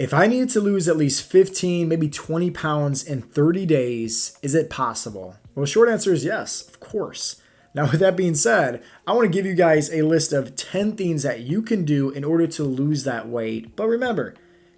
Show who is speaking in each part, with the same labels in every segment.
Speaker 1: If I needed to lose at least 15, maybe 20 pounds in 30 days, is it possible? Well, the short answer is yes, of course. Now, with that being said, I want to give you guys a list of 10 things that you can do in order to lose that weight. But remember,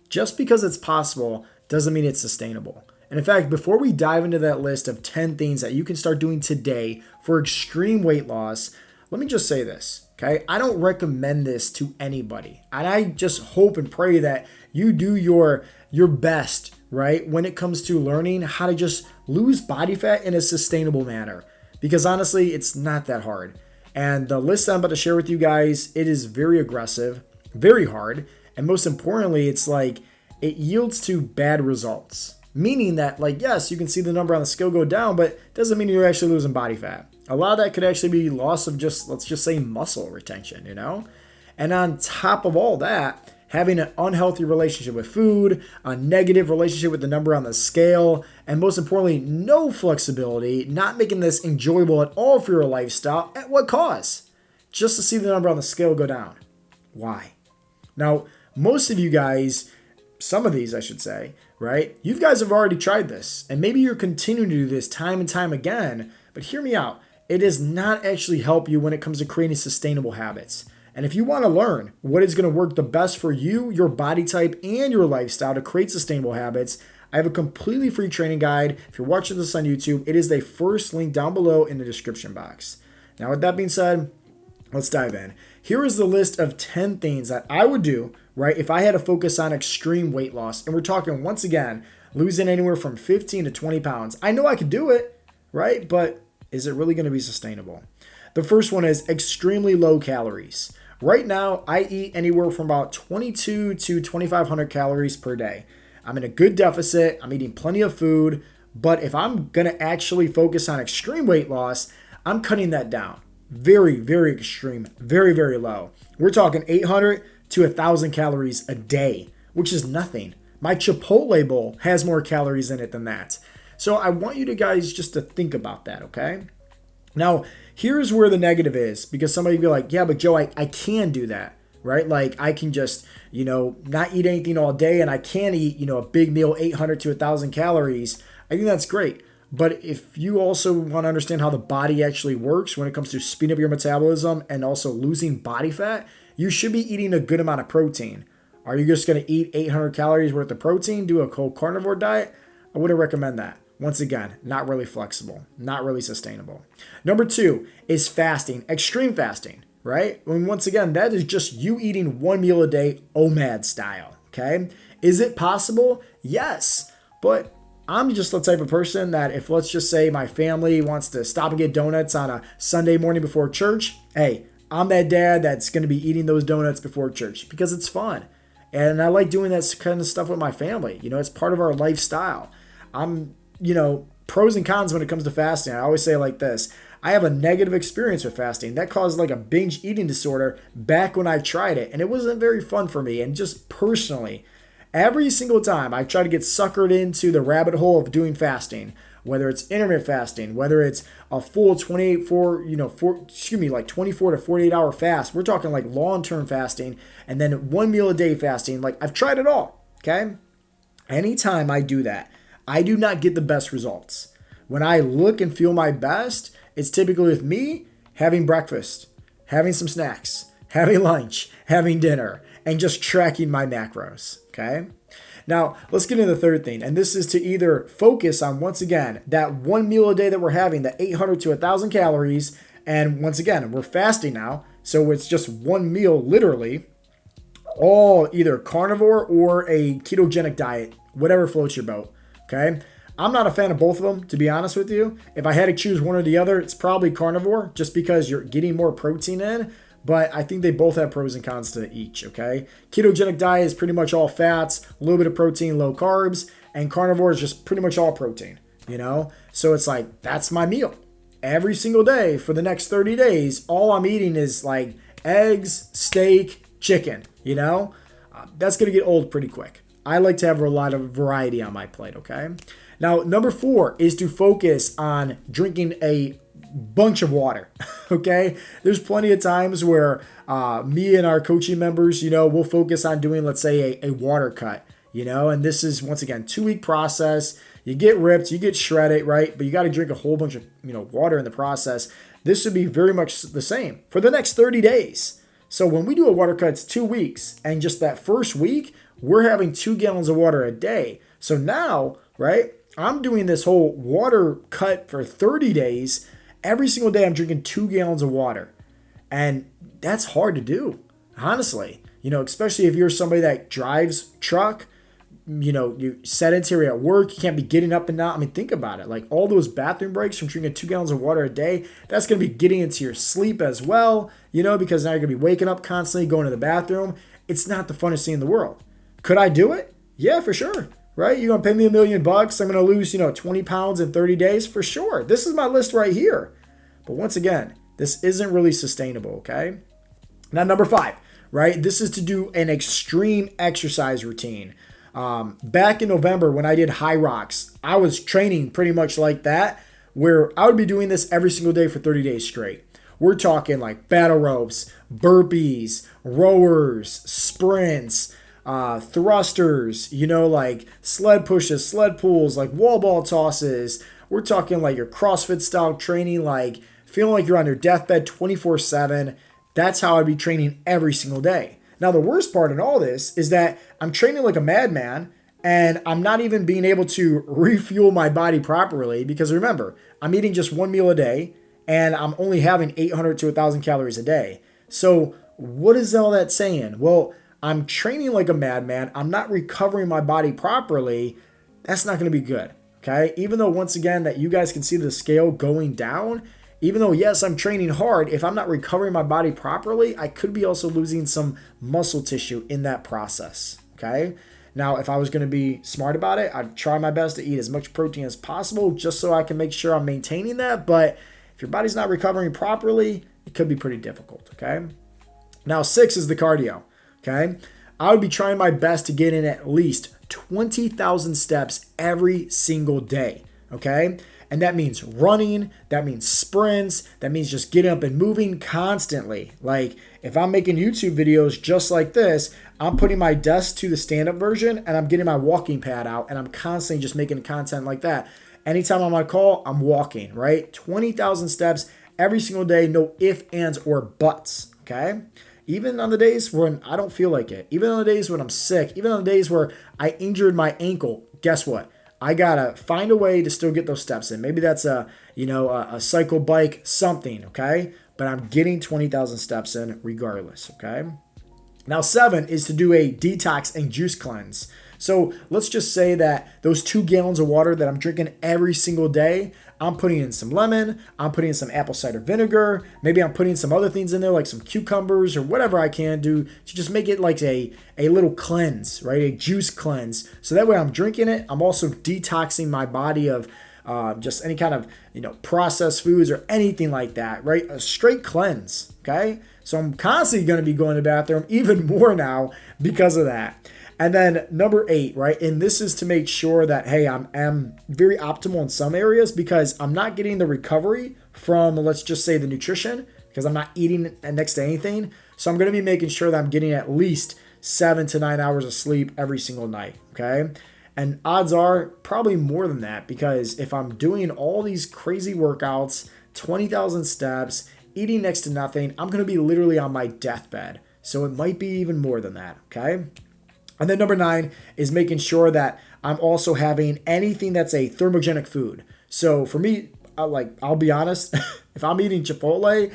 Speaker 1: just because it's possible doesn't mean it's sustainable. And in fact, before we dive into that list of 10 things that you can start doing today for extreme weight loss, let me just say this, okay? I don't recommend this to anybody. And I just hope and pray that you do your best, right? When it comes to learning how to just lose body fat in a sustainable manner. Because honestly, it's not that hard. And the list I'm about to share with you guys, it is very aggressive, very hard. And most importantly, it's like it yields to bad results. Meaning that, like, yes, you can see the number on the scale go down, but it doesn't mean you're actually losing body fat. A lot of that could actually be loss of just, let's just say, muscle retention, you know? And on top of all that, having an unhealthy relationship with food, a negative relationship with the number on the scale, and most importantly, no flexibility, not making this enjoyable at all for your lifestyle. At what cost? Just to see the number on the scale go down. Why? Now, most of you guys, some of these I should say, right? You guys have already tried this, and maybe you're continuing to do this time and time again, but hear me out. It does not actually help you when it comes to creating sustainable habits. And if you want to learn what is going to work the best for you, your body type, and your lifestyle to create sustainable habits, I have a completely free training guide. If you're watching this on YouTube, it is the first link down below in the description box. Now, with that being said, let's dive in. Here is the list of 10 things that I would do, right, if I had to focus on extreme weight loss. And we're talking, once again, losing anywhere from 15 to 20 pounds. I know I could do it, right? But is it really going to be sustainable? The first one is extremely low calories. Right now, I eat anywhere from about 22 to 2,500 calories per day. I'm in a good deficit. I'm eating plenty of food. But if I'm going to actually focus on extreme weight loss, I'm cutting that down. Very, very extreme. Very, very low. We're talking 800 to 1,000 calories a day, which is nothing. My Chipotle bowl has more calories in it than that. So I want you to guys just to think about that, okay? Now, here's where the negative is, because somebody will be like, yeah, but Joe, I can do that, right? Like I can just, not eat anything all day and I can eat, a big meal, 800 to 1,000 calories. I think that's great. But if you also want to understand how the body actually works when it comes to speeding up your metabolism and also losing body fat, you should be eating a good amount of protein. Are you just going to eat 800 calories worth of protein, do a cold carnivore diet? I wouldn't recommend that. Once again, not really flexible, not really sustainable. Number 2 is fasting, extreme fasting, right? And once again, that is just you eating one meal a day, OMAD style, okay? Is it possible? Yes, but I'm just the type of person that if, let's just say, my family wants to stop and get donuts on a Sunday morning before church, hey, I'm that dad that's going to be eating those donuts before church because it's fun. And I like doing that kind of stuff with my family. It's part of our lifestyle. I'm pros and cons when it comes to fasting. I always say it like this. I have a negative experience with fasting. That caused like a binge eating disorder back when I tried it. And it wasn't very fun for me. And just personally, every single time I try to get suckered into the rabbit hole of doing fasting, whether it's intermittent fasting, whether it's a full 24 to 48 hour fast, we're talking like long-term fasting, and then one meal a day fasting. Like I've tried it all, okay? Anytime I do that, I do not get the best results. When I look and feel my best, it's typically with me having breakfast, having some snacks, having lunch, having dinner, and just tracking my macros, okay? Now, let's get into the third thing, and this is to either focus on, once again, that one meal a day that we're having, the 800 to 1,000 calories, and once again, we're fasting now, so it's just one meal, literally, all either carnivore or a ketogenic diet, whatever floats your boat. Okay, I'm not a fan of both of them, to be honest with you. If I had to choose one or the other, it's probably carnivore, just because you're getting more protein in. But I think they both have pros and cons to each, okay? Ketogenic diet is pretty much all fats, a little bit of protein, low carbs. And carnivore is just pretty much all protein, So it's like, that's my meal. Every single day for the next 30 days, all I'm eating is like eggs, steak, chicken, That's going to get old pretty quick. I like to have a lot of variety on my plate, okay? Now, number 4 is to focus on drinking a bunch of water, okay? There's plenty of times where me and our coaching members, we'll focus on doing, let's say, a water cut. and this is, once again, 2-week process. You get ripped, you get shredded, right? But you got to drink a whole bunch of, water in the process. This would be very much the same for the next 30 days. So when we do a water cut, it's 2 weeks. And just that first week, we're having 2 gallons of water a day. So now, right, I'm doing this whole water cut for 30 days. Every single day, I'm drinking 2 gallons of water. And that's hard to do, honestly. Especially if you're somebody that drives truck, you're sedentary at work, you can't be getting up and down. I mean, think about it. Like all those bathroom breaks from drinking 2 gallons of water a day, that's going to be getting into your sleep as well, because now you're going to be waking up constantly, going to the bathroom. It's not the funnest thing in the world. Could I do it? Yeah, for sure. Right? You're going to pay me $1 million. I'm going to lose, 20 pounds in 30 days for sure. This is my list right here. But once again, this isn't really sustainable. Okay. Now, number 5, right? This is to do an extreme exercise routine. Back in November when I did High Rocks, I was training pretty much like that, where I would be doing this every single day for 30 days straight. We're talking like battle ropes, burpees, rowers, sprints, thrusters, like sled pushes, sled pulls, like wall ball tosses. We're talking like your CrossFit style training, like feeling like you're on your deathbed 24/7. That's how I'd be training every single day. Now, the worst part in all this is that I'm training like a madman and I'm not even being able to refuel my body properly because remember, I'm eating just 1 meal a day and I'm only having 800 to 1,000 calories a day. So what is all that saying? Well, I'm training like a madman. I'm not recovering my body properly. That's not going to be good. Okay. Even though once again that you guys can see the scale going down, even though, yes, I'm training hard, if I'm not recovering my body properly, I could be also losing some muscle tissue in that process, okay? Now, if I was going to be smart about it, I'd try my best to eat as much protein as possible just so I can make sure I'm maintaining that. But if your body's not recovering properly, it could be pretty difficult, okay? Now, 6 is the cardio, okay? I would be trying my best to get in at least 20,000 steps every single day, okay? And that means running, that means sprints, that means just getting up and moving constantly. Like if I'm making YouTube videos just like this, I'm putting my desk to the stand-up version and I'm getting my walking pad out and I'm constantly just making content like that. Anytime I'm on a call, I'm walking, right? 20,000 steps every single day, no ifs, ands, or buts, okay? Even on the days when I don't feel like it, even on the days when I'm sick, even on the days where I injured my ankle, guess what? I gotta find a way to still get those steps in. Maybe that's a cycle, bike, something, okay? But I'm getting 20,000 steps in regardless, okay? Now 7 is to do a detox and juice cleanse. So let's just say that those 2 gallons of water that I'm drinking every single day, I'm putting in some lemon, I'm putting in some apple cider vinegar, maybe I'm putting some other things in there like some cucumbers or whatever I can do to just make it like a little cleanse, right? A juice cleanse. So that way I'm drinking it, I'm also detoxing my body of just any kind of, processed foods or anything like that, right? A straight cleanse, okay? So I'm constantly going to be going to the bathroom even more now because of that. And then number 8, right? And this is to make sure that, hey, I'm very optimal in some areas because I'm not getting the recovery from, let's just say, the nutrition because I'm not eating next to anything. So I'm going to be making sure that I'm getting at least 7 to 9 hours of sleep every single night, okay? And odds are probably more than that because if I'm doing all these crazy workouts, 20,000 steps, eating next to nothing, I'm going to be literally on my deathbed. So it might be even more than that, okay? And then number 9 is making sure that I'm also having anything that's a thermogenic food. So for me, I'll be honest, if I'm eating Chipotle,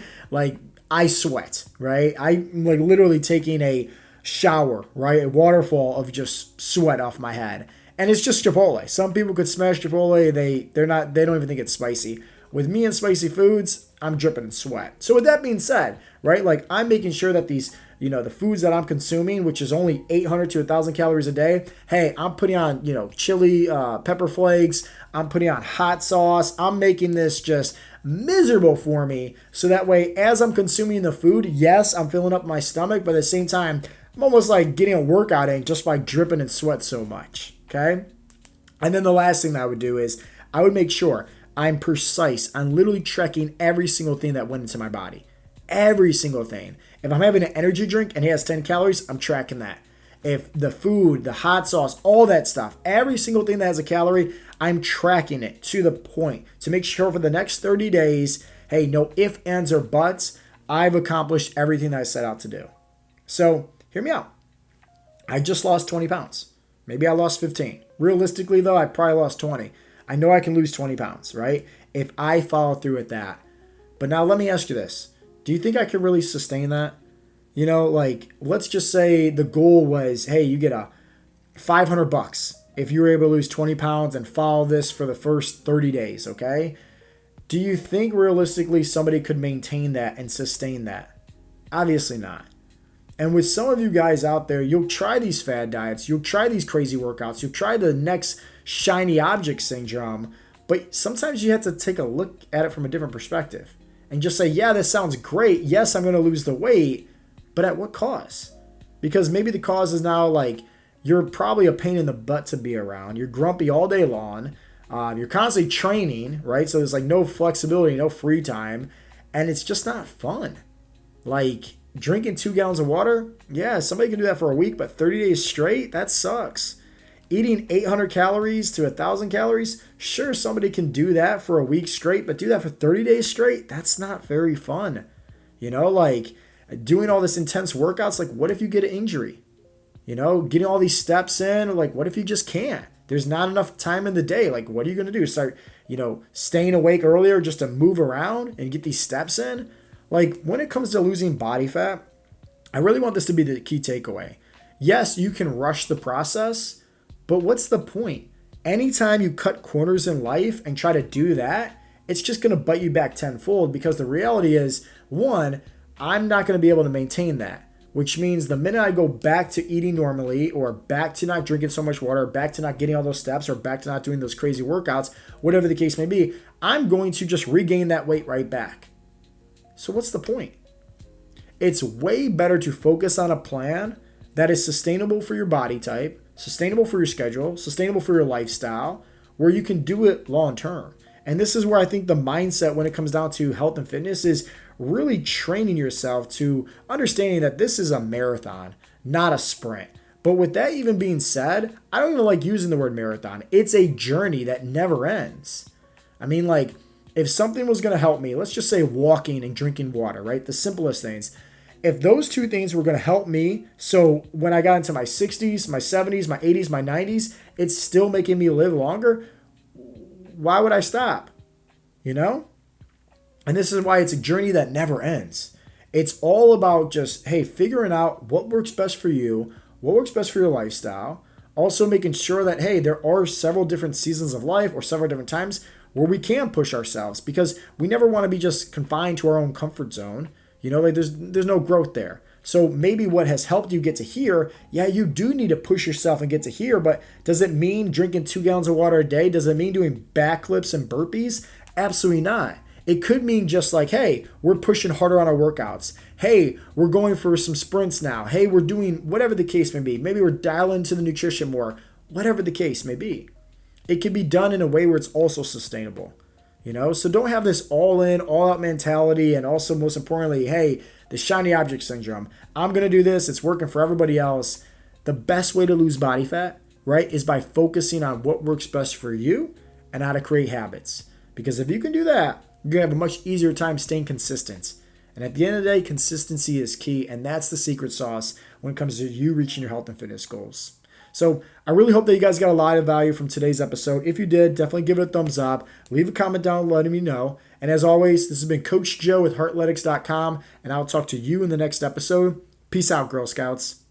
Speaker 1: I sweat, right? I'm literally taking a shower, right? A waterfall of just sweat off my head. And it's just Chipotle. Some people could smash Chipotle. They don't even think it's spicy. With me and spicy foods, I'm dripping in sweat. So with that being said, right, I'm making sure that these, the foods that I'm consuming, which is only 800 to 1,000 calories a day, hey, I'm putting on, chili, pepper flakes. I'm putting on hot sauce. I'm making this just miserable for me. So that way, as I'm consuming the food, yes, I'm filling up my stomach, but at the same time, I'm almost like getting a workout in just by dripping in sweat so much, okay? And then the last thing that I would do is I would make sure I'm precise. I'm literally tracking every single thing that went into my body. Every single thing. If I'm having an energy drink and it has 10 calories, I'm tracking that. if the food, the hot sauce, all that stuff, every single thing that has a calorie, I'm tracking it to the point to make sure for the next 30 days, hey, no ifs, ands, or buts, I've accomplished everything that I set out to do. So hear me out. I just lost 20 pounds. Maybe I lost 15. Realistically, though, I probably lost 20. I know I can lose 20 pounds, right? If I follow through with that. But now let me ask you this. Do you think I can really sustain that? You know, like, let's just say the goal was, hey, you get a $500 if you were able to lose 20 pounds and follow this for the first 30 days, okay? Do you think realistically somebody could maintain that and sustain that? Obviously not. And with some of you guys out there, you'll try these fad diets, you'll try these crazy workouts, you'll try the next shiny object syndrome, but sometimes you have to take a look at it from a different perspective and just say, yeah, this sounds great. Yes, I'm going to lose the weight, but at what cost? Because maybe the cause is now like you're probably a pain in the butt to be around. You're grumpy all day long. You're constantly training, right? So there's like no flexibility, no free time, and it's just not fun. Like, drinking 2 gallons of water, yeah, somebody can do that for a week, but 30 days straight, that sucks. Eating 800 calories to 1,000 calories, sure, somebody can do that for a week straight, but do that for 30 days straight, that's not very fun. You know, like doing all this intense workouts, like what if you get an injury? You know, getting all these steps in, like what if you just can't? There's not enough time in the day. Like, what are you going to do? Start, staying awake earlier just to move around and get these steps in? Like, when it comes to losing body fat, I really want this to be the key takeaway. Yes, you can rush the process, but what's the point? Anytime you cut corners in life and try to do that, it's just going to bite you back tenfold, because the reality is, one, I'm not going to be able to maintain that, which means the minute I go back to eating normally, or back to not drinking so much water, back to not getting all those steps, or back to not doing those crazy workouts, whatever the case may be, I'm going to just regain that weight right back. So what's the point? It's way better to focus on a plan that is sustainable for your body type, sustainable for your schedule, sustainable for your lifestyle, where you can do it long term. And this is where I think the mindset when it comes down to health and fitness is really training yourself to understanding that this is a marathon, not a sprint. But with that even being said, I don't even like using the word marathon. It's a journey that never ends. I mean, like, if something was going to help me, let's just say walking and drinking water, right? The simplest things. If those two things were going to help me, so when I got into my 60s, my 70s, my 80s, my 90s, it's still making me live longer, why would I stop? You know? And this is why it's a journey that never ends. It's all about just, hey, figuring out what works best for you, what works best for your lifestyle. Also making sure that, hey, there are several different seasons of life or several different times where we can push ourselves, because we never want to be just confined to our own comfort zone. You know, like there's no growth there. So maybe what has helped you get to here, yeah, you do need to push yourself and get to here, but does it mean drinking 2 gallons of water a day? Does it mean doing backflips and burpees? Absolutely not. It could mean just like, hey, we're pushing harder on our workouts. Hey, we're going for some sprints now. Hey, we're doing whatever the case may be. Maybe we're dialing into the nutrition more, whatever the case may be. It can be done in a way where it's also sustainable, you know? So don't have this all in, all out mentality. And also, most importantly, hey, the shiny object syndrome. I'm going to do this. It's working for everybody else. The best way to lose body fat, right, is by focusing on what works best for you and how to create habits. Because if you can do that, you're going to have a much easier time staying consistent. And at the end of the day, consistency is key. And that's the secret sauce when it comes to you reaching your health and fitness goals. So I really hope that you guys got a lot of value from today's episode. If you did, definitely give it a thumbs up. Leave a comment down letting me know. And as always, this has been Coach Joe with Heartletics.com, and I'll talk to you in the next episode. Peace out, Girl Scouts.